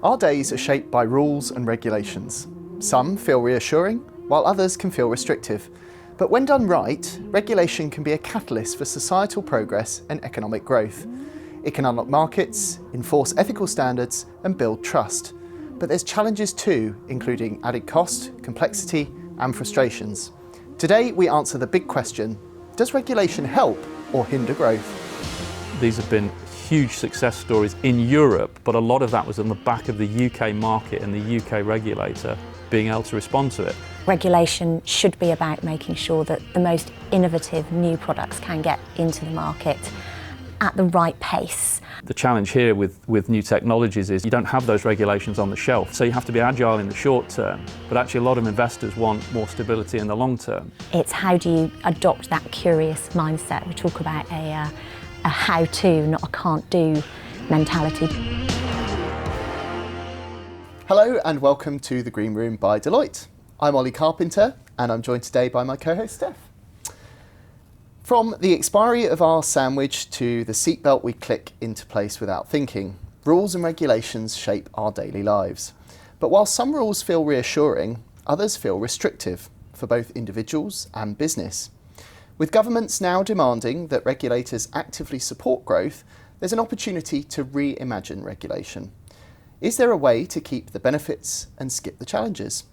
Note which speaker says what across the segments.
Speaker 1: Our days are shaped by rules and regulations. Some feel reassuring, while others can feel restrictive. But when done right, regulation can be a catalyst for societal progress and economic growth. It can unlock markets, enforce ethical standards, and build trust. But there's challenges too, including added cost, complexity, and frustrations. Today, we answer the big question: does regulation help or hinder growth?
Speaker 2: These have been huge success stories in Europe, but a lot of that was on the back of the UK market and the UK regulator being able to respond to it.
Speaker 3: Regulation should be about making sure that the most innovative new products can get into the market at the right pace.
Speaker 2: The challenge here with new technologies is you don't have those regulations on the shelf, so you have to be agile in the short term, but actually a lot of investors want more stability in the long term.
Speaker 3: It's how do you adopt that curious mindset? We talk about a how-to, not a can't-do mentality.
Speaker 1: Hello and welcome to the Green Room by Deloitte. I'm Ollie Carpenter and I'm joined today by my co-host Steph. From the expiry of our sandwich to the seatbelt we click into place without thinking, rules and regulations shape our daily lives. But while some rules feel reassuring, others feel restrictive for both individuals and business. With governments now demanding that regulators actively support growth, there's an opportunity to reimagine regulation. Is there a way to keep the benefits and skip the challenges?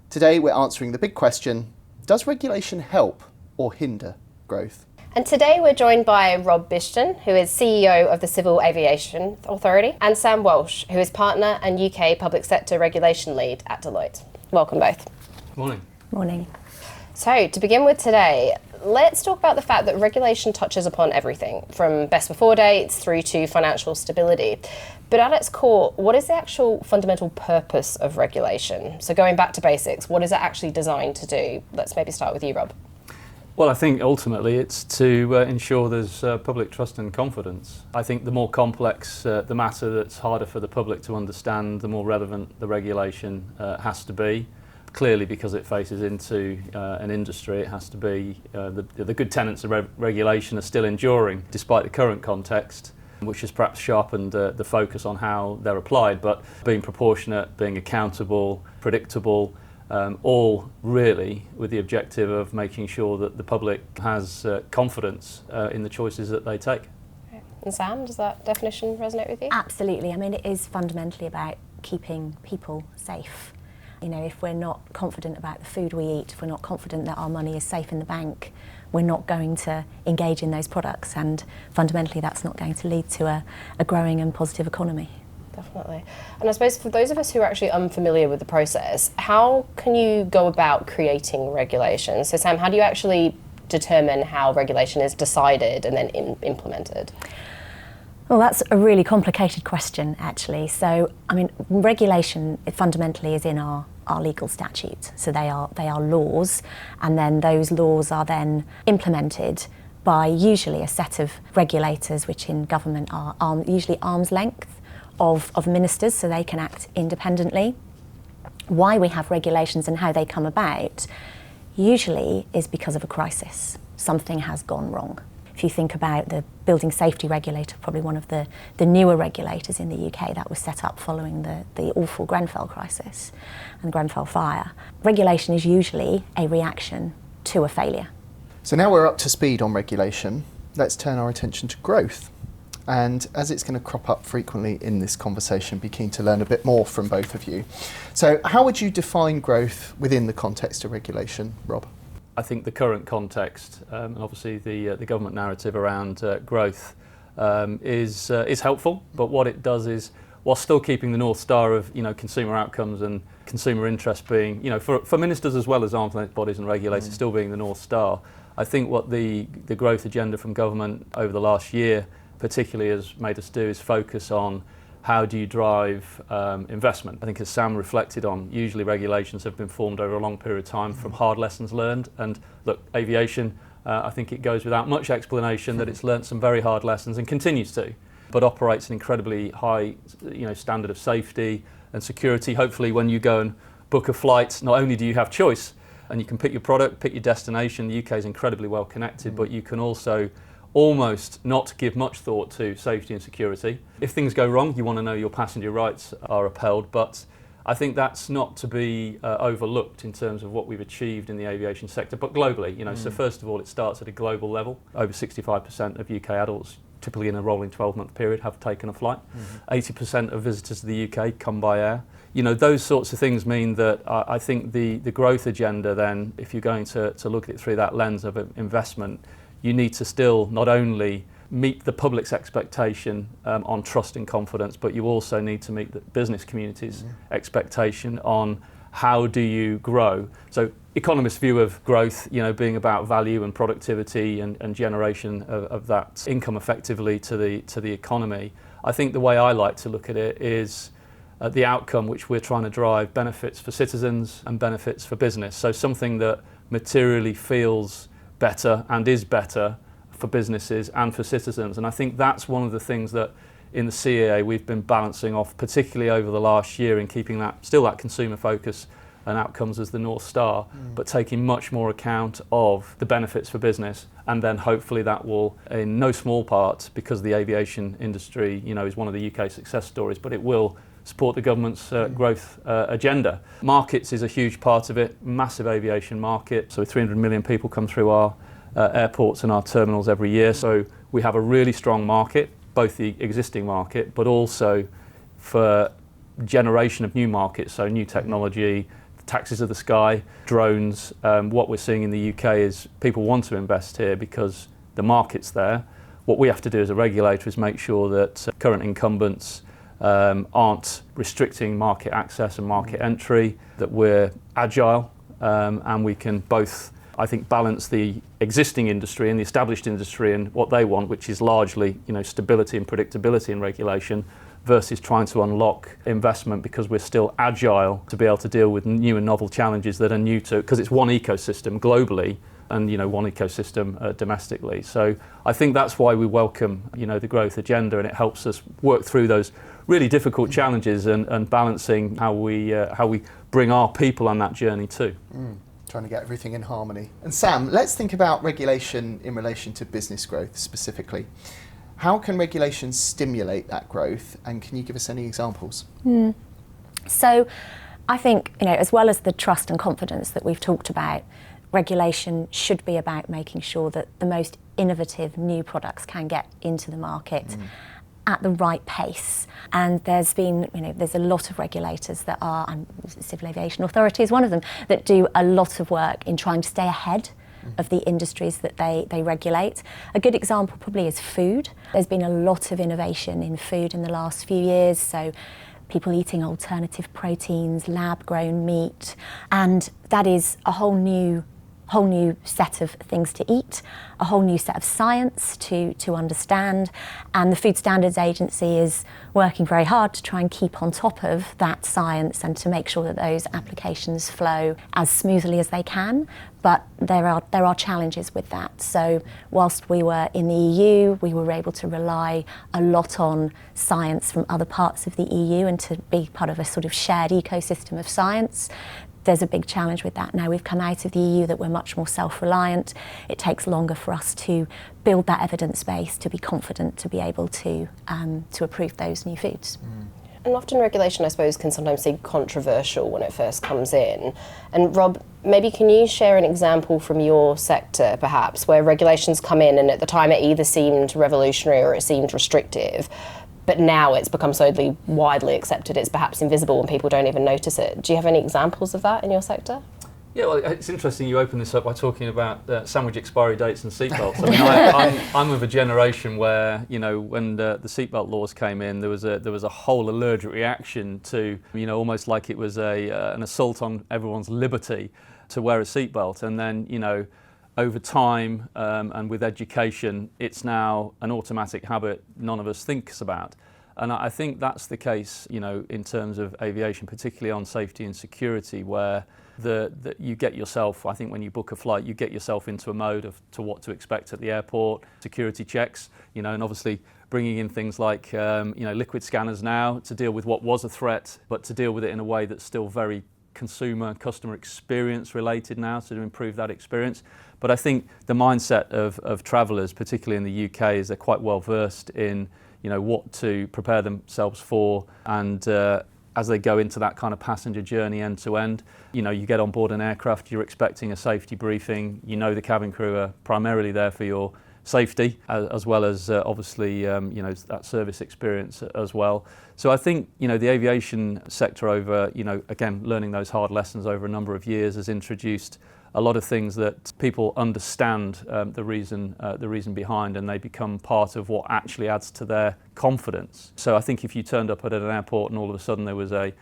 Speaker 1: Today we're answering the big question: does regulation help or hinder growth?
Speaker 4: And today we're joined by Rob Bishton, who is CEO of the Civil Aviation Authority, and Sam Walsh, who is partner and UK Public Sector Regulation Lead at Deloitte. Welcome both.
Speaker 2: Morning.
Speaker 3: Morning.
Speaker 4: So to begin with today, let's talk about the fact that regulation touches upon everything, from best before dates through to financial stability. But at its core, what is the actual fundamental purpose of regulation? So going back to basics, what is it actually designed to do? Let's maybe start with you, Rob.
Speaker 2: Well, I think ultimately it's to ensure there's public trust and confidence. I think the more complex the matter that's harder for the public to understand, the more relevant the regulation has to be. Clearly, because it faces into an industry, it has to be the good tenets of regulation are still enduring, despite the current context, which has perhaps sharpened the focus on how they're applied, but being proportionate, being accountable, predictable, all really with the objective of making sure that the public has confidence in the choices that they take.
Speaker 4: And Sam, does that definition resonate with you?
Speaker 3: Absolutely. I mean, it is fundamentally about keeping people safe. You know, if we're not confident about the food we eat, if we're not confident that our money is safe in the bank, we're not going to engage in those products, and fundamentally that's not going to lead to a growing and positive economy.
Speaker 4: Definitely. And I suppose for those of us who are actually unfamiliar with the process, how can you go about creating regulation? So Sam, how do you actually determine how regulation is decided and then implemented?
Speaker 3: Well, that's a really complicated question, actually. So, I mean, regulation fundamentally is in our legal statute. So they are laws, and then those laws are then implemented by usually a set of regulators, which in government are usually arm's length of ministers, so they can act independently. Why we have regulations and how they come about usually is because of a crisis. Something has gone wrong. If you think about the building safety regulator, probably one of the newer regulators in the UK that was set up following the awful Grenfell crisis and Grenfell fire. Regulation is usually a reaction to a failure.
Speaker 1: So now we're up to speed on regulation, let's turn our attention to growth. And as it's going to crop up frequently in this conversation, be keen to learn a bit more from both of you. So how would you define growth within the context of regulation, Rob?
Speaker 2: I think the current context, and obviously the government narrative around growth is helpful, but what it does is, while still keeping the North Star of consumer outcomes and consumer interest being, for ministers as well as arm's length bodies and regulators still being the North Star, I think what the growth agenda from government over the last year particularly has made us do is focus on how do you drive investment. I think as Sam reflected on, usually regulations have been formed over a long period of time from hard lessons learned, and look, aviation, I think it goes without much explanation that it's learnt some very hard lessons and continues to, but operates an incredibly high standard of safety and security. Hopefully when you go and book a flight, not only do you have choice and you can pick your product, pick your destination, the UK is incredibly well connected, but you can also almost not give much thought to safety and security. If things go wrong, you want to know your passenger rights are upheld, but I think that's not to be overlooked in terms of what we've achieved in the aviation sector, but globally, So first of all, it starts at a global level. Over 65% of UK adults, typically in a rolling 12-month period, have taken a flight. 80% of visitors to the UK come by air. Those sorts of things mean that I think the growth agenda then, if you're going to look at it through that lens of investment, you need to still not only meet the public's expectation on trust and confidence, but you also need to meet the business community's expectation on how do you grow. So economists' view of growth, being about value and productivity and generation of that income effectively to the economy. I think the way I like to look at it is the outcome which we're trying to drive benefits for citizens and benefits for business. So something that materially feels better and is better for businesses and for citizens. And I think that's one of the things that in the CAA we've been balancing off, particularly over the last year, in keeping that consumer focus and outcomes as the North Star, but taking much more account of the benefits for business. And then hopefully that will, in no small part, because the aviation industry, is one of the UK success stories, but it will support the government's growth agenda. Markets is a huge part of it, massive aviation market. So 300 million people come through our airports and our terminals every year. So we have a really strong market, both the existing market, but also for generation of new markets, so new technology, taxis of the sky, drones. What we're seeing in the UK is people want to invest here because the market's there. What we have to do as a regulator is make sure that current incumbents aren't restricting market access and market entry, that we're agile and we can both, I think, balance the existing industry and the established industry and what they want, which is largely, stability and predictability in regulation, versus trying to unlock investment because we're still agile to be able to deal with new and novel challenges that are new to, because it's one ecosystem globally and one ecosystem domestically. So I think that's why we welcome the growth agenda, and it helps us work through those really difficult challenges and balancing how we bring our people on that journey too.
Speaker 1: Trying to get everything in harmony. And Sam, let's think about regulation in relation to business growth specifically. How can regulation stimulate that growth, and can you give us any examples?
Speaker 3: So I think, as well as the trust and confidence that we've talked about, regulation should be about making sure that the most innovative new products can get into the market at the right pace. And there's been, there's a lot of regulators that are, and Civil Aviation Authority is one of them, that do a lot of work in trying to stay ahead of the industries that they regulate. A good example probably is food. There's been a lot of innovation in food in the last few years, so people eating alternative proteins, lab-grown meat, and that is a whole new set of things to eat, a whole new set of science to understand, and the Food Standards Agency is working very hard to try and keep on top of that science and to make sure that those applications flow as smoothly as they can. But there are challenges with that. So whilst we were in the EU, we were able to rely a lot on science from other parts of the EU and to be part of a sort of shared ecosystem of science. There's a big challenge with that now. We've come out of the EU that we're much more self-reliant. It takes longer for us to build that evidence base, to be confident, to be able to approve those new foods.
Speaker 4: And often regulation, I suppose, can sometimes seem controversial when it first comes in. And Rob, maybe can you share an example from your sector, perhaps, where regulations come in and at the time it either seemed revolutionary or it seemed restrictive, but now it's become so widely accepted it's perhaps invisible and people don't even notice it. Do you have any examples of that in your sector?
Speaker 2: Yeah, well, it's interesting you open this up by talking about sandwich expiry dates and seatbelts. I mean, I'm of a generation where, when the seatbelt laws came in, there was a whole allergic reaction to, almost like it was an assault on everyone's liberty to wear a seatbelt. And then, over time and with education, it's now an automatic habit none of us thinks about. And I think that's the case, in terms of aviation, particularly on safety and security, where you get yourself, I think when you book a flight, you get yourself into a mode to what to expect at the airport, security checks, and obviously bringing in things like, liquid scanners now to deal with what was a threat, but to deal with it in a way that's still very customer experience related now to improve that experience. But I think the mindset of travellers, particularly in the UK, is they're quite well versed in what to prepare themselves for, and as they go into that kind of passenger journey end to end, you get on board an aircraft, you're expecting a safety briefing. The cabin crew are primarily there for your safety, as well as obviously that service experience as well. So I think the aviation sector over again learning those hard lessons over a number of years has introduced a lot of things that people understand the reason behind, and they become part of what actually adds to their confidence. So I think if you turned up at an airport and all of a sudden there was a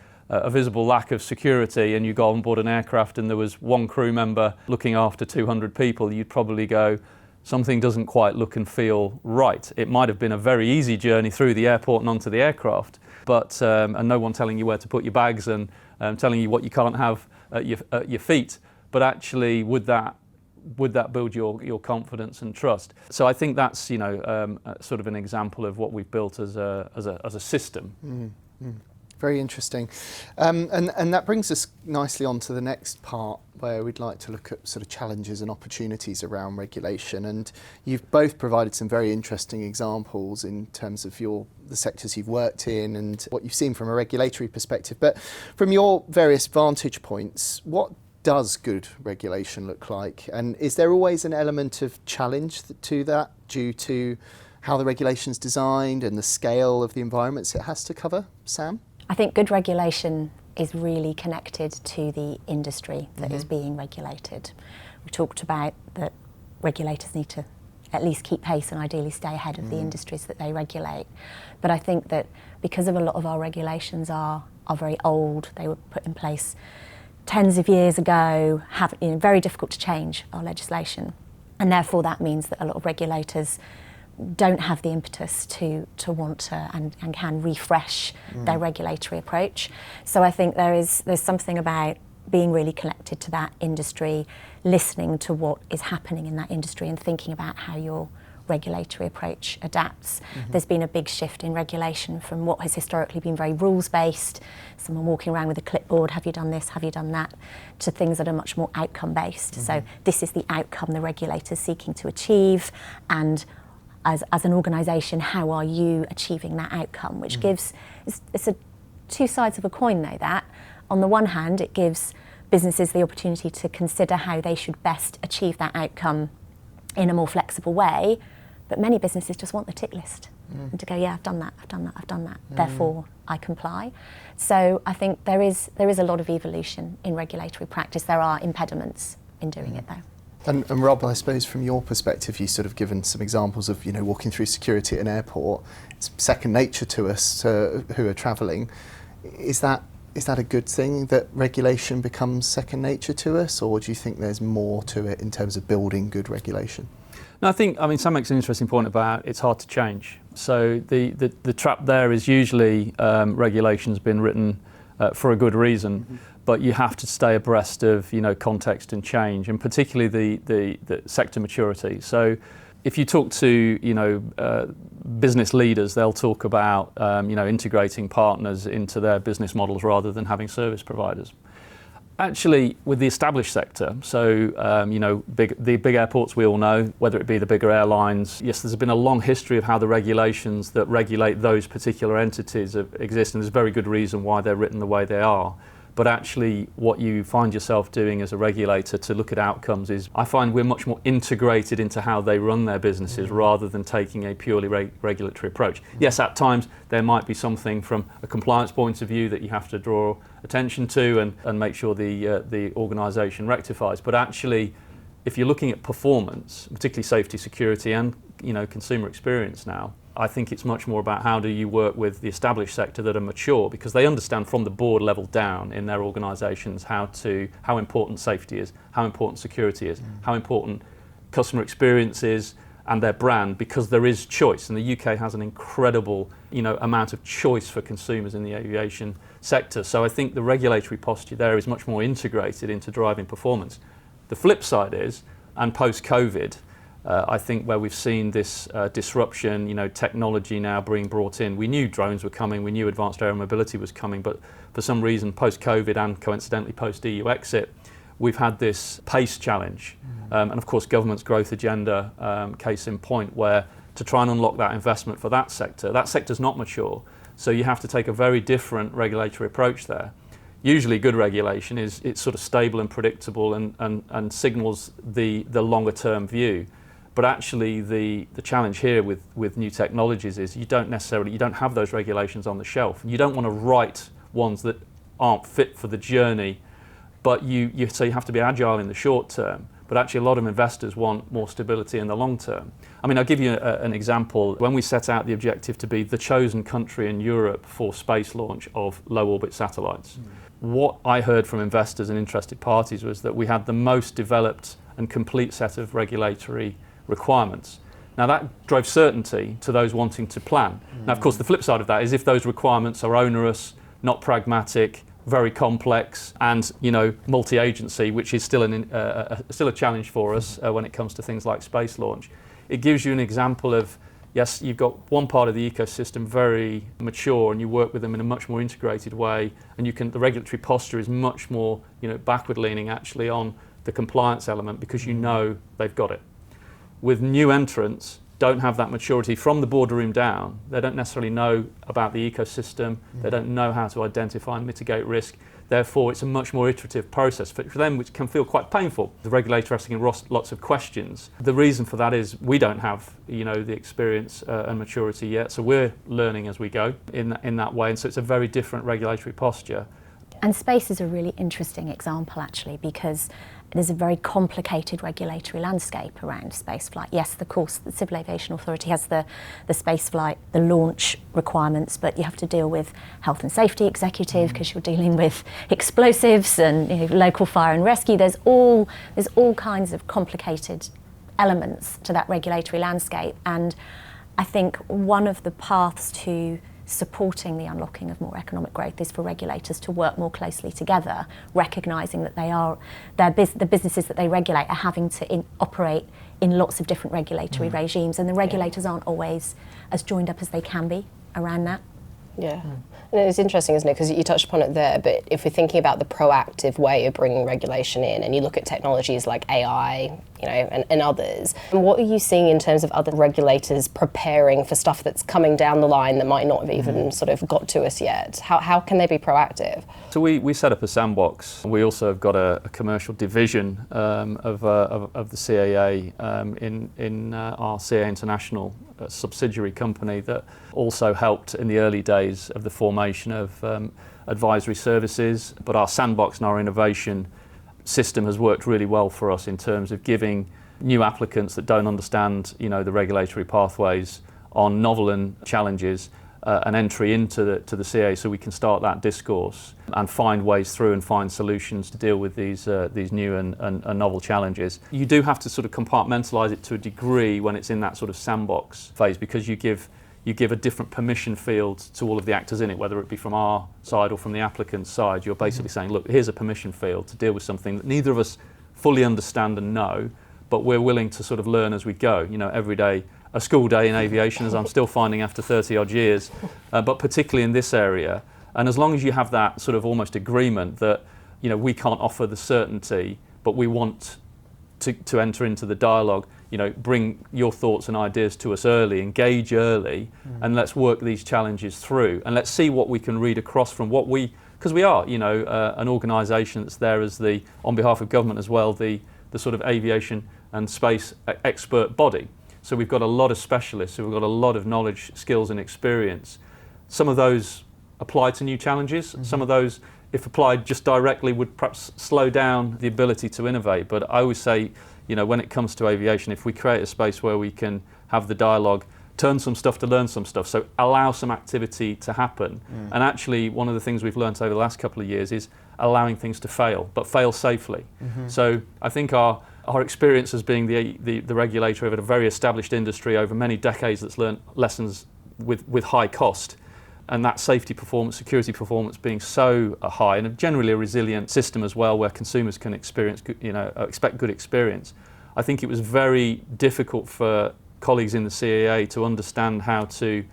Speaker 2: visible lack of security, and you got on board an aircraft and there was one crew member looking after 200 people, you'd probably go, something doesn't quite look and feel right. It might have been a very easy journey through the airport and onto the aircraft, but and no one telling you where to put your bags and telling you what you can't have at your feet. But actually, would that build your confidence and trust? So I think that's sort of an example of what we've built as a system.
Speaker 1: Mm-hmm. Very interesting, and that brings us nicely on to the next part, where we'd like to look at sort of challenges and opportunities around regulation. And you've both provided some very interesting examples in terms of the sectors you've worked in and what you've seen from a regulatory perspective. But from your various vantage points, what does good regulation look like? And is there always an element of challenge to that due to how the regulation's designed and the scale of the environments it has to cover? Sam?
Speaker 3: I think good regulation is really connected to the industry that is being regulated. We talked about that regulators need to at least keep pace and ideally stay ahead of the industries that they regulate. But I think that because of a lot of our regulations are very old, they were put in place tens of years ago, very difficult to change our legislation. And therefore that means that a lot of regulators don't have the impetus to want to and can refresh their regulatory approach. So I think there's something about being really connected to that industry, listening to what is happening in that industry and thinking about how your regulatory approach adapts. There's been a big shift in regulation from what has historically been very rules-based, someone walking around with a clipboard, have you done this, have you done that, to things that are much more outcome-based. So this is the outcome the regulator's seeking to achieve, and as an organisation, how are you achieving that outcome? Which gives, it's two sides of a coin though, that. On the one hand, it gives businesses the opportunity to consider how they should best achieve that outcome in a more flexible way, but many businesses just want the tick list and to go, yeah, I've done that, I've done that, I've done that, therefore I comply. So I think there is a lot of evolution in regulatory practice. There are impediments in doing it though.
Speaker 1: And Rob, I suppose from your perspective, you've sort of given some examples of walking through security at an airport. It's second nature to us who are travelling. Is that a good thing that regulation becomes second nature to us, or do you think there's more to it in terms of building good regulation?
Speaker 2: No, Sam makes an interesting point about it's hard to change. So the trap there is usually regulation's been written for a good reason, but you have to stay abreast of context and change, and particularly the sector maturity. So if you talk to business leaders, they'll talk about integrating partners into their business models rather than having service providers. Actually, with the established sector, so the big airports we all know, whether it be the bigger airlines, yes, there's been a long history of how the regulations that regulate those particular entities exist, and there's a very good reason why they're written the way they are. But actually, what you find yourself doing as a regulator to look at outcomes is, I find we're much more integrated into how they run their businesses rather than taking a purely regulatory approach. Yes, at times there might be something from a compliance point of view that you have to draw attention to and make sure the organisation rectifies. But actually, if you're looking at performance, particularly safety, security and consumer experience now, I think it's much more about how do you work with the established sector that are mature, because they understand from the board level down in their organisations how important safety is, how important security is, how important customer experience is and their brand, because there is choice, and the UK has an incredible amount of choice for consumers in the aviation sector. So I think the regulatory posture there is much more integrated into driving performance. The flip side is, and post-COVID, I think where we've seen this disruption, technology now being brought in. We knew drones were coming, we knew advanced air mobility was coming, but for some reason, post-COVID and coincidentally post-EU exit, we've had this pace challenge. And of course, government's growth agenda, case in point, where to try and unlock that investment for that sector's not mature. So you have to take a very different regulatory approach there. Usually good regulation it's sort of stable and predictable and signals the longer term view. But actually the challenge here with new technologies is you don't have those regulations on the shelf. You don't want to write ones that aren't fit for the journey, but you have to be agile in the short term. But actually a lot of investors want more stability in the long term. I mean, I'll give you an example. When we set out the objective to be the chosen country in Europe for space launch of low orbit satellites, what I heard from investors and interested parties was that we had the most developed and complete set of regulatory requirements. Now that drove certainty to those wanting to plan. Now of course the flip side of that is if those requirements are onerous, not pragmatic, very complex, and multi-agency, which is still a challenge for us when it comes to things like space launch. It gives you an example of, yes, you've got one part of the ecosystem very mature, and you work with them in a much more integrated way, and the regulatory posture is much more backward-leaning actually on the compliance element because they've got it. With new entrants, don't have that maturity from the boardroom down. They don't necessarily know about the ecosystem. They don't know how to identify and mitigate risk. Therefore, it's a much more iterative process for them, which can feel quite painful. The regulator asking lots of questions. The reason for that is we don't have, the experience and maturity yet, so we're learning as we go in that way. And so it's a very different regulatory posture.
Speaker 3: And space is a really interesting example, actually, because there's a very complicated regulatory landscape around spaceflight. Yes, of course, the Civil Aviation Authority has the spaceflight, the launch requirements, but you have to deal with health and safety executive because you're dealing with explosives and local fire and rescue. There's all kinds of complicated elements to that regulatory landscape, and I think one of the paths to supporting the unlocking of more economic growth is for regulators to work more closely together, recognising that the businesses that they regulate are having to operate in lots of different regulatory regimes, and the regulators aren't always as joined up as they can be around that.
Speaker 4: Yeah, and it's interesting, isn't it? Because you touched upon it there, but if we're thinking about the proactive way of bringing regulation in, and you look at technologies like AI, and others, what are you seeing in terms of other regulators preparing for stuff that's coming down the line that might not have even sort of got to us yet? How can they be proactive?
Speaker 2: So we set up a sandbox. We also have got a commercial division of the CAA in our CAA International subsidiary company that also helped in the early days of the formation of advisory services. But our sandbox and our innovation system has worked really well for us in terms of giving new applicants that don't understand, the regulatory pathways on novel and challenges an entry into the CA, so we can start that discourse and find ways through and find solutions to deal with these new and novel challenges. You do have to sort of compartmentalise it to a degree when it's in that sort of sandbox phase, because you give a different permission field to all of the actors in it, whether it be from our side or from the applicant's side. You're basically saying, look, here's a permission field to deal with something that neither of us fully understand and know, but we're willing to sort of learn as we go. Every day, a school day in aviation, as I'm still finding after 30 odd years, but particularly in this area. And as long as you have that sort of almost agreement that, we can't offer the certainty, but we want to enter into the dialogue, bring your thoughts and ideas to us early, engage early, and let's work these challenges through. And let's see what we can read across from because we are, an organisation that's there as on behalf of government as well, the sort of aviation and space expert body. So we've got a lot of specialists, so we've got a lot of knowledge, skills and experience. Some of those apply to new challenges. Some of those, if applied just directly, would perhaps slow down the ability to innovate. But I always say, when it comes to aviation, if we create a space where we can have the dialogue, turn some stuff to learn some stuff, so allow some activity to happen. And actually, one of the things we've learned over the last couple of years is allowing things to fail, but fail safely. So I think our experience as being the regulator of a very established industry over many decades that's learned lessons with high cost, and that safety performance, security performance being so high, and generally a resilient system as well, where consumers can expect good experience. I think it was very difficult for colleagues in the CAA to understand how to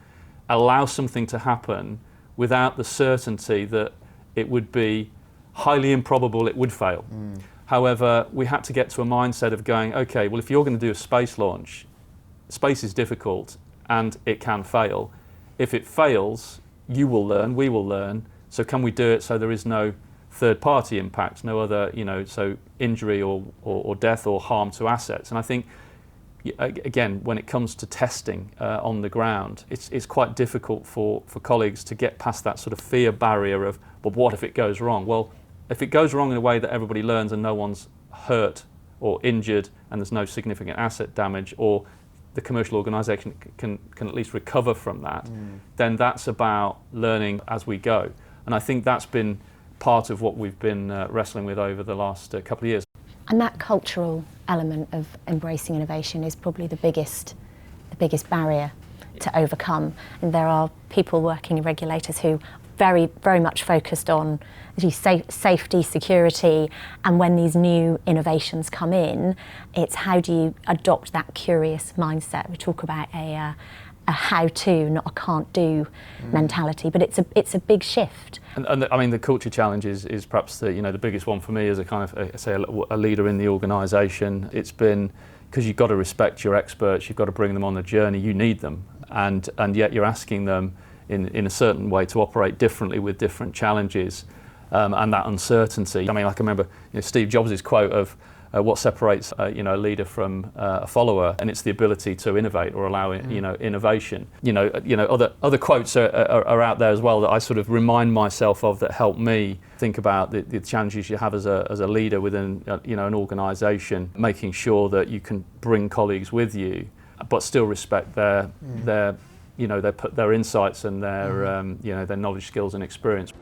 Speaker 2: allow something to happen without the certainty that it would be highly improbable it would fail. However, we had to get to a mindset of going, okay, well, if you're going to do a space launch, space is difficult and it can fail. If it fails, you will learn, we will learn. So can we do it so there is no third-party impact, no other, so injury or death or harm to assets? And I think, again, when it comes to testing on the ground, it's quite difficult for colleagues to get past that sort of fear barrier of, well, what if it goes wrong? Well, if it goes wrong in a way that everybody learns and no one's hurt or injured and there's no significant asset damage, or the commercial organisation can at least recover from that, then that's about learning as we go. And I think that's been part of what we've been wrestling with over the last couple of years.
Speaker 3: And that cultural element of embracing innovation is probably the biggest barrier to overcome. And there are people working in regulators who very, very much focused on safety, security, and when these new innovations come in, it's how do you adopt that curious mindset. We talk about a how-to, not a can't-do mentality, but it's a big shift.
Speaker 2: And I mean, the culture challenge is perhaps the biggest one for me as a kind of a leader in the organisation. It's been because you've got to respect your experts, you've got to bring them on the journey, you need them, and yet you're asking them in a certain way to operate differently with different challenges and that uncertainty. I mean, I can remember Steve Jobs' quote of what separates a leader from a follower, and it's the ability to innovate or allow innovation. Other quotes are out there as well that I sort of remind myself of that help me think about the challenges you have as a leader within an organisation, making sure that you can bring colleagues with you, but still respect their insights and their knowledge, skills, and experience.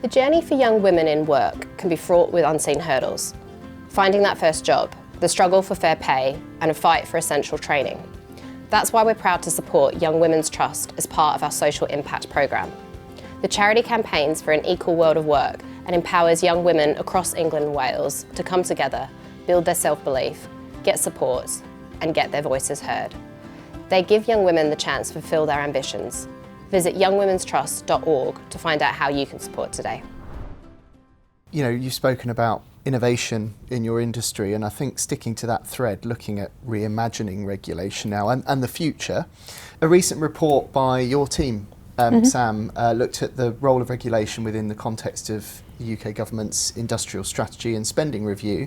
Speaker 4: The journey for young women in work can be fraught with unseen hurdles. Finding that first job, the struggle for fair pay, and a fight for essential training. That's why we're proud to support Young Women's Trust as part of our social impact programme. The charity campaigns for an equal world of work and empowers young women across England and Wales to come together, build their self-belief, get support, and get their voices heard. They give young women the chance to fulfil their ambitions. Visit youngwomenstrust.org to find out how you can support today.
Speaker 1: You've spoken about innovation in your industry, and I think sticking to that thread, looking at reimagining regulation now and the future, a recent report by your team, Sam, looked at the role of regulation within the context of the UK government's industrial strategy and spending review.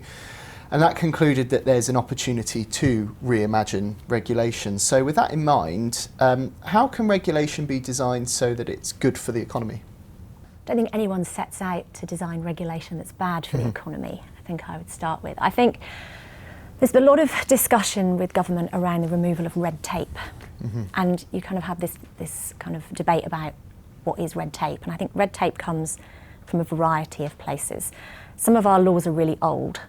Speaker 1: And that concluded that there's an opportunity to reimagine regulation. So with that in mind, how can regulation be designed so that it's good for the economy?
Speaker 3: I don't think anyone sets out to design regulation that's bad for the economy, I think I would start with. I think there's a lot of discussion with government around the removal of red tape. And you kind of have this kind of debate about what is red tape. And I think red tape comes from a variety of places. Some of our laws are really old.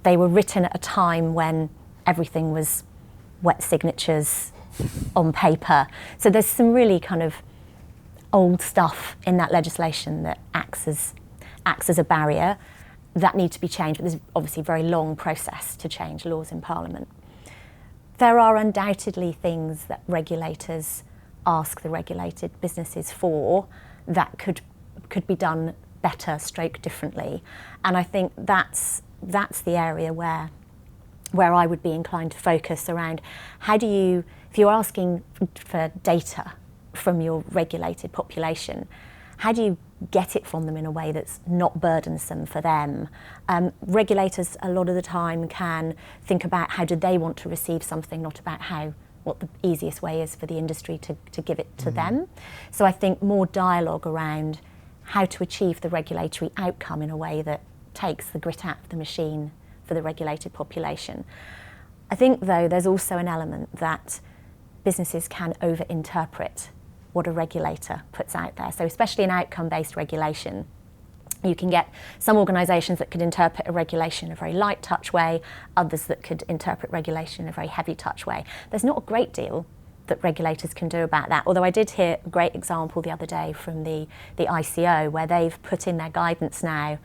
Speaker 3: They were written at a time when everything was wet signatures on paper. So there's some really kind of old stuff in that legislation that acts as a barrier that need to be changed. But there's obviously a very long process to change laws in Parliament. There are undoubtedly things that regulators ask the regulated businesses for that could be done better, stroke differently. And I think that's the area where I would be inclined to focus around how do you, if you're asking for data from your regulated population, how do you get it from them in a way that's not burdensome for them? Regulators a lot of the time can think about how do they want to receive something, not about what the easiest way is for the industry to give it to them. So I think more dialogue around how to achieve the regulatory outcome in a way that takes the grit out of the machine for the regulated population. I think, though, there's also an element that businesses can over-interpret what a regulator puts out there. So especially in outcome-based regulation, you can get some organisations that could interpret a regulation in a very light touch way, others that could interpret regulation in a very heavy touch way. There's not a great deal that regulators can do about that. Although I did hear a great example the other day from the ICO, where they've put in their guidance now,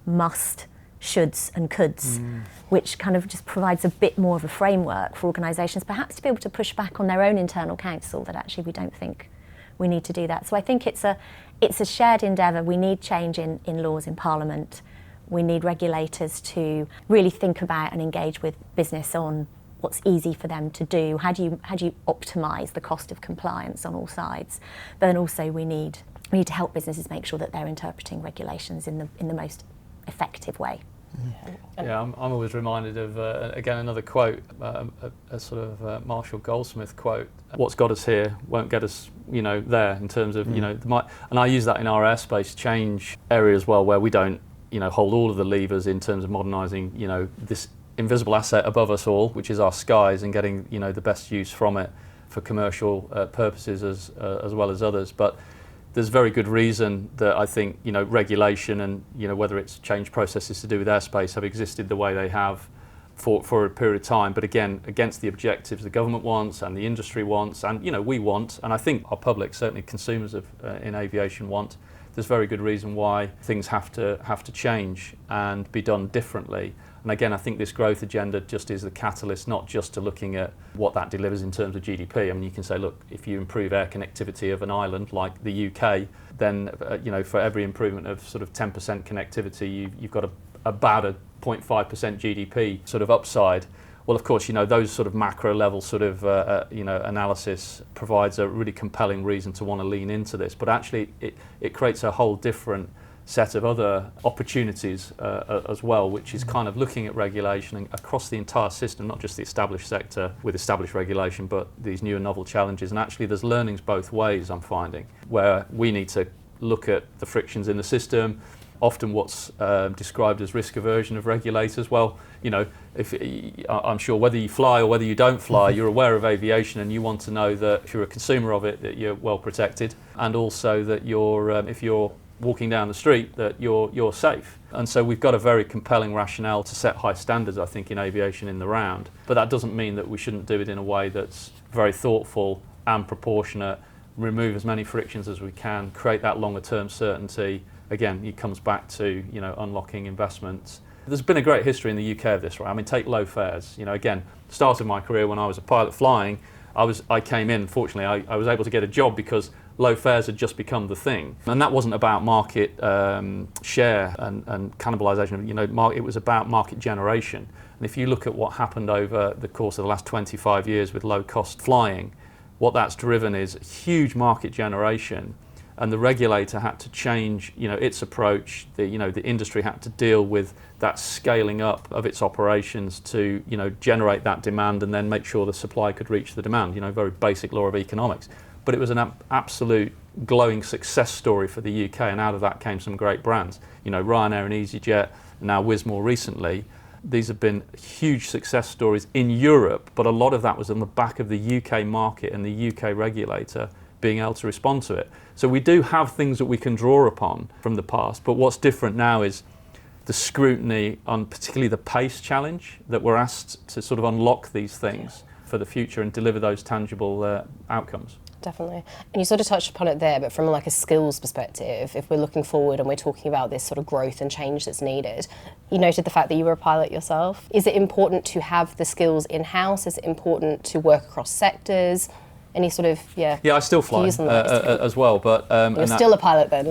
Speaker 3: must shoulds and coulds, which kind of just provides a bit more of a framework for organisations perhaps to be able to push back on their own internal counsel that actually we don't think we need to do that. So I think it's a shared endeavour. We need change in laws in Parliament. We need regulators to really think about and engage with business on what's easy for them to do. How do you optimise the cost of compliance on all sides? But then also we need to help businesses make sure that they're interpreting regulations in the most effective way.
Speaker 2: Yeah, I'm always reminded of, again, another quote, a sort of Marshall Goldsmith quote. What's got us here won't get us, there in terms of, and I use that in our airspace change area as well, where we don't, hold all of the levers in terms of modernising, this invisible asset above us all, which is our skies, and getting, the best use from it for commercial purposes as well as others. But there's very good reason that I think regulation and whether it's change processes to do with airspace have existed the way they have for a period of time, but again against the objectives the government wants and the industry wants and we want, and I think our public, certainly consumers in aviation, want. There's very good reason why things have to change and be done differently. And again, I think this growth agenda just is the catalyst, not just to looking at what that delivers in terms of GDP. I mean, you can say, look, if you improve air connectivity of an island like the UK, then for every improvement of sort of 10% connectivity, you've got about a 0.5% GDP sort of upside. Well, of course, those sort of macro level sort of analysis provides a really compelling reason to want to lean into this. But actually, it creates a whole different set of other opportunities as well, which is kind of looking at regulation across the entire system, not just the established sector with established regulation, but these new and novel challenges. And actually there's learnings both ways, I'm finding, where we need to look at the frictions in the system, often what's described as risk aversion of regulators. Well, if I'm sure whether you fly or whether you don't fly, you're aware of aviation and you want to know that if you're a consumer of it, that you're well protected, and also that if you're walking down the street, that you're safe. And so we've got a very compelling rationale to set high standards, I think, in aviation in the round. But that doesn't mean that we shouldn't do it in a way that's very thoughtful and proportionate, remove as many frictions as we can, create that longer term certainty. Again, it comes back to unlocking investments. There's been a great history in the UK of this, right? I mean, take low fares. Again, start of my career when I was a pilot flying, I came in, fortunately, I was able to get a job because low fares had just become the thing. And that wasn't about market share and cannibalisation. It was about market generation. And if you look at what happened over the course of the last 25 years with low-cost flying, what that's driven is huge market generation. And the regulator had to change, its approach. The industry had to deal with that scaling up of its operations to, generate that demand and then make sure the supply could reach the demand. Very basic law of economics. But it was an absolute glowing success story for the UK, and out of that came some great brands. Ryanair and EasyJet, now Wizz more recently. These have been huge success stories in Europe, but a lot of that was on the back of the UK market and the UK regulator being able to respond to it. So we do have things that we can draw upon from the past, but what's different now is the scrutiny on particularly the pace challenge, that we're asked to sort of unlock these things for the future and deliver those tangible outcomes.
Speaker 4: Definitely. And you sort of touched upon it there, but from like a skills perspective, if we're looking forward and we're talking about this sort of growth and change that's needed, you noted the fact that you were a pilot yourself. Is it important to have the skills in-house? Is it important to work across sectors? Any sort of,
Speaker 2: Yeah, I still fly as well, but...
Speaker 4: You're still a pilot then?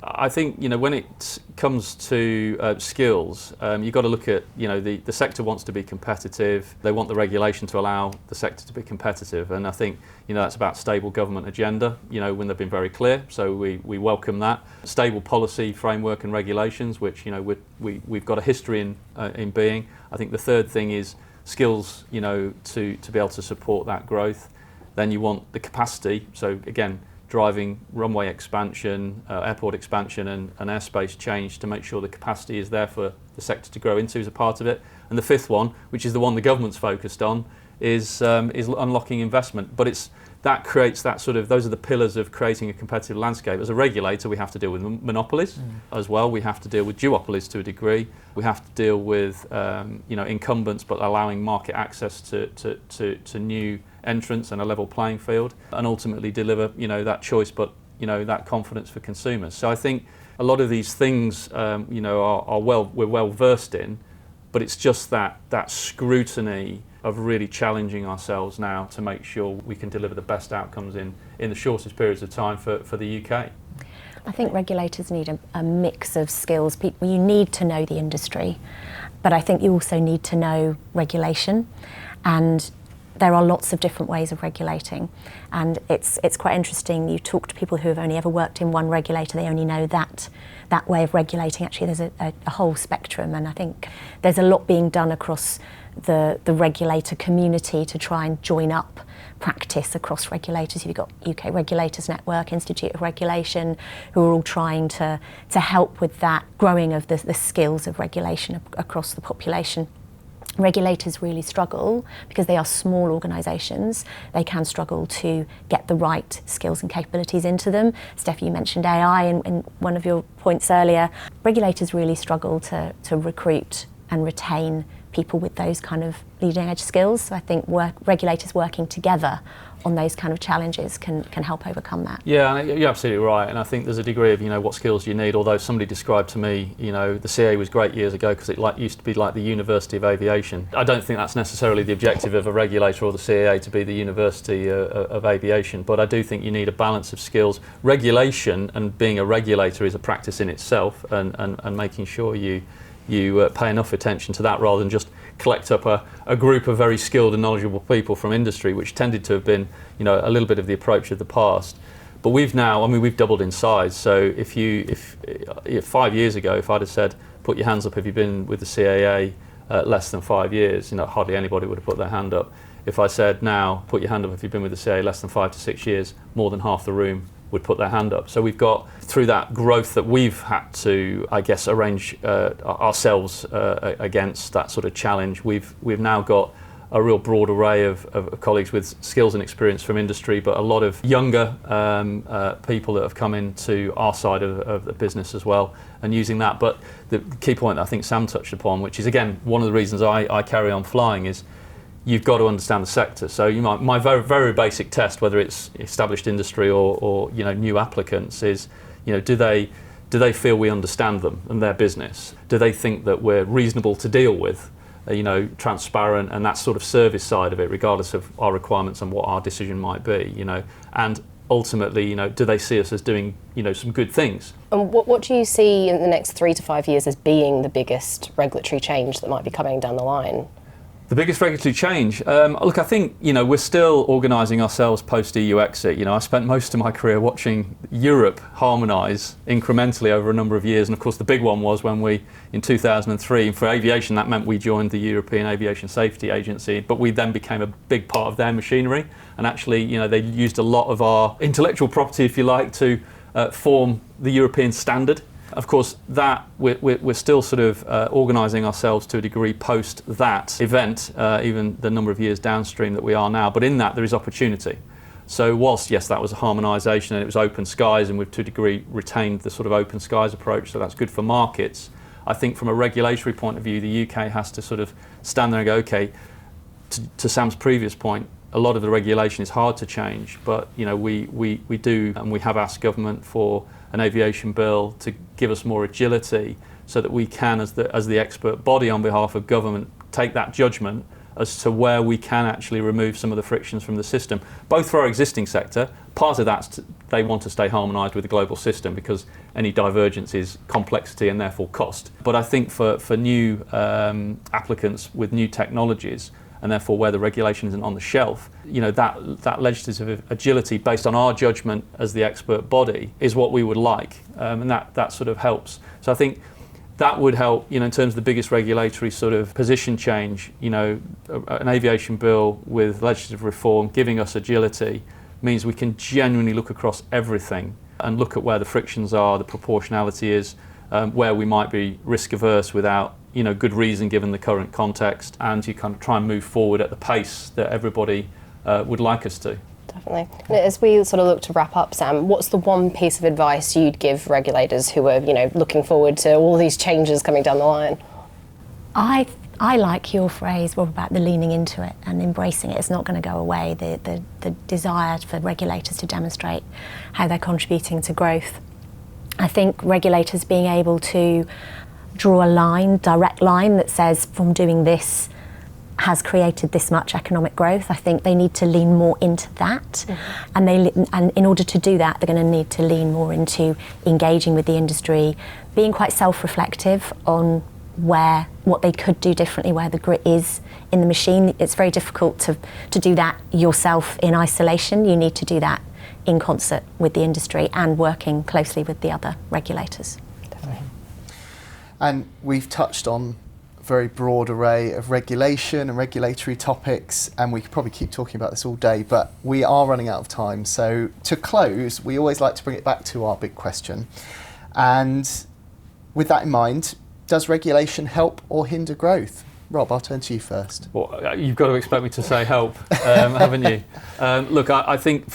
Speaker 2: I think, when it comes to skills, you've got to look at, the sector wants to be competitive. They want the regulation to allow the sector to be competitive. And I think, that's about stable government agenda, when they've been very clear. So we welcome that. Stable policy framework and regulations, which, we've got a history in being. I think the third thing is skills, to be able to support that growth. Then you want the capacity, so again, driving runway expansion, airport expansion and airspace change to make sure the capacity is there for the sector to grow into as a part of it. And the fifth one, which is the one the government's focused on, is unlocking investment. But that creates that sort of, those are the pillars of creating a competitive landscape. As a regulator, we have to deal with monopolies as well. We have to deal with duopolies to a degree. We have to deal with incumbents, but allowing market access to new entrants and a level playing field, and ultimately deliver that choice, but that confidence for consumers. So I think a lot of these things, we're well versed in, but it's just that scrutiny of really challenging ourselves now to make sure we can deliver the best outcomes in the shortest periods of time for the UK.
Speaker 3: I think regulators need a mix of skills. You need to know the industry, but I think you also need to know regulation, and there are lots of different ways of regulating, and it's quite interesting. You talk to people who have only ever worked in one regulator, they only know that way of regulating. Actually, there's a whole spectrum, and I think there's a lot being done across the regulator community to try and join up practice across regulators. You've got UK Regulators Network, Institute of Regulation, who are all trying to help with that growing of the skills of regulation across the population. Regulators really struggle because they are small organisations. They can struggle to get the right skills and capabilities into them. Steph, you mentioned AI in one of your points earlier. Regulators really struggle to recruit and retain people with those kind of leading edge skills. So I think regulators working together on those kind of challenges can help overcome that.
Speaker 2: Yeah, you're absolutely right. And I think there's a degree of, what skills you need. Although somebody described to me, the CAA was great years ago because it used to be like the University of Aviation. I don't think that's necessarily the objective of a regulator or the CAA to be the University of Aviation, but I do think you need a balance of skills. Regulation and being a regulator is a practice in itself, and making sure you pay enough attention to that rather than just collect up a group of very skilled and knowledgeable people from industry, which tended to have been, a little bit of the approach of the past. But we've doubled in size. So if 5 years ago, if I'd have said, put your hands up if you've been with the CAA less than 5 years, hardly anybody would have put their hand up. If I said now, put your hand up if you've been with the CAA less than 5 to 6 years, more than half the room would put their hand up. So we've got, through that growth that we've had to, I guess, arrange ourselves against that sort of challenge, we've now got a real broad array of colleagues with skills and experience from industry, but a lot of younger people that have come into our side of the business as well, and using that. But the key point that I think Sam touched upon, which is again one of the reasons I carry on flying, is you've got to understand the sector. So my very, very basic test, whether it's established industry or new applicants, is do they feel we understand them and their business? Do they think that we're reasonable to deal with? Transparent, and that sort of service side of it, regardless of our requirements and what our decision might be. And ultimately, do they see us as doing some good things?
Speaker 4: And what do you see in the next 3 to 5 years as being the biggest regulatory change that might be coming down the line?
Speaker 2: The biggest regulatory change? Look, I think, we're still organising ourselves post-EU exit. I spent most of my career watching Europe harmonise incrementally over a number of years. And of course, the big one was when we, in 2003, for aviation, that meant we joined the European Aviation Safety Agency, but we then became a big part of their machinery. And actually, they used a lot of our intellectual property, if you like, to form the European standard. Of course, that we're still sort of organising ourselves to a degree post that event, even the number of years downstream that we are now. But in that, there is opportunity. So whilst, yes, that was a harmonisation and it was open skies, and we've to a degree retained the sort of open skies approach, so that's good for markets. I think from a regulatory point of view, the UK has to sort of stand there and go, okay, to Sam's previous point, a lot of the regulation is hard to change, but we do, and we have asked government for an aviation bill to give us more agility so that we can, as the expert body on behalf of government, take that judgment as to where we can actually remove some of the frictions from the system, both for our existing sector. Part of that's they want to stay harmonised with the global system because any divergence is complexity and therefore cost. But I think for new applicants with new technologies, and therefore where the regulation isn't on the shelf, that legislative agility based on our judgment as the expert body is what we would like, and that sort of helps. So I think that would help, in terms of the biggest regulatory sort of position change. An aviation bill with legislative reform giving us agility means we can genuinely look across everything and look at where the frictions are, the proportionality is, where we might be risk averse without good reason given the current context, and you kind of try and move forward at the pace that everybody would like us to.
Speaker 4: Definitely. And as we sort of look to wrap up, Sam, what's the one piece of advice you'd give regulators who are, looking forward to all these changes coming down the line?
Speaker 3: I I like your phrase, Rob, about the leaning into it and embracing it. It's not going to go away. The desire for regulators to demonstrate how they're contributing to growth. I think regulators being able to draw a line, direct line that says from doing this has created this much economic growth. I think they need to lean more into that. And in order to do that, they're going to need to lean more into engaging with the industry, being quite self-reflective on what they could do differently, where the grit is in the machine. It's very difficult to do that yourself in isolation. You need to do that in concert with the industry and working closely with the other regulators.
Speaker 4: Definitely.
Speaker 1: And we've touched on a very broad array of regulation and regulatory topics, and we could probably keep talking about this all day, but we are running out of time. So to close, we always like to bring it back to our big question. And with that in mind, does regulation help or hinder growth? Rob, I'll turn to you first.
Speaker 2: Well, you've got to expect me to say help, haven't you? Look, I think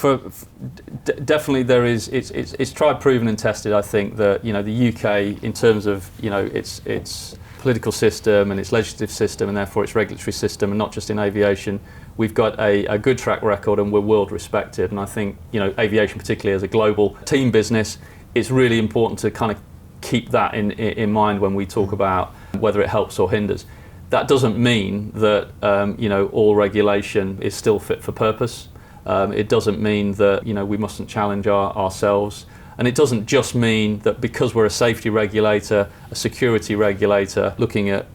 Speaker 2: definitely there is. It's tried, proven, and tested. I think that the UK, in terms of its political system and its legislative system, and therefore its regulatory system, and not just in aviation, we've got a good track record, and we're world respected. And I think aviation, particularly as a global team business, it's really important to kind of keep that in mind when we talk about whether it helps or hinders. That doesn't mean that all regulation is still fit for purpose. It doesn't mean that we mustn't challenge ourselves, and it doesn't just mean that because we're a safety regulator, a security regulator, looking at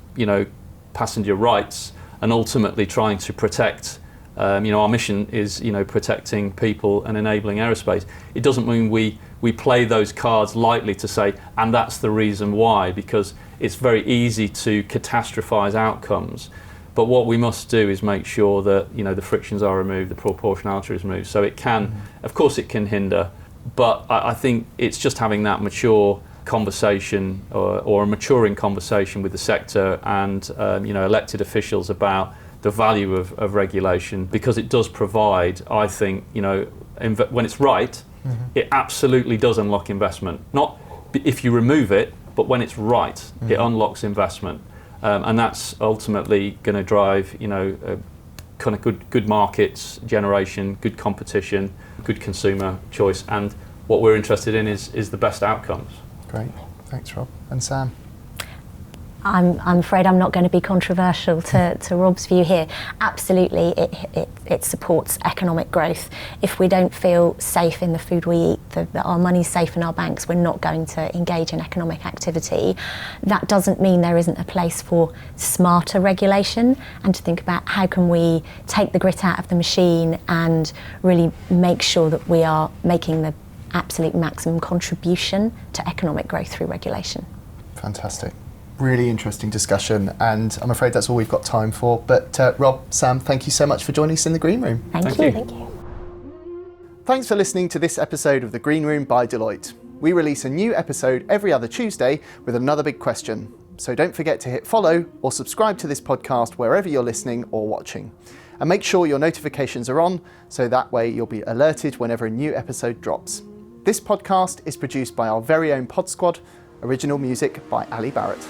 Speaker 2: passenger rights and ultimately trying to protect. Our mission is protecting people and enabling aerospace. It doesn't mean we play those cards lightly to say, and that's the reason why, because it's very easy to catastrophize outcomes. But what we must do is make sure that the frictions are removed, the proportionality is removed. So it can, of course, it can hinder, but I think it's just having that mature conversation or a maturing conversation with the sector and elected officials about the value of regulation, because it does provide, I think, when it's right, it absolutely does unlock investment. Not if you remove it, but when it's right, it unlocks investment. And that's ultimately going to drive, kind of good markets generation, good competition, good consumer choice. And what we're interested in is the best outcomes.
Speaker 1: Great. Thanks, Rob. And Sam?
Speaker 3: I'm afraid I'm not going to be controversial to Rob's view here. Absolutely, it supports economic growth. If we don't feel safe in the food we eat, that our money's safe in our banks, we're not going to engage in economic activity. That doesn't mean there isn't a place for smarter regulation and to think about how can we take the grit out of the machine and really make sure that we are making the absolute maximum contribution to economic growth through regulation.
Speaker 1: Fantastic. Really interesting discussion, and I'm afraid that's all we've got time for. But Rob, Sam, thank you so much for joining us in the Green Room.
Speaker 3: Thank you. Thank you.
Speaker 1: Thanks for listening to this episode of the Green Room by Deloitte. We release a new episode every other Tuesday with another big question. So don't forget to hit follow or subscribe to this podcast wherever you're listening or watching. And make sure your notifications are on, so that way you'll be alerted whenever a new episode drops. This podcast is produced by our very own Pod Squad. Original music by Ali Barrett.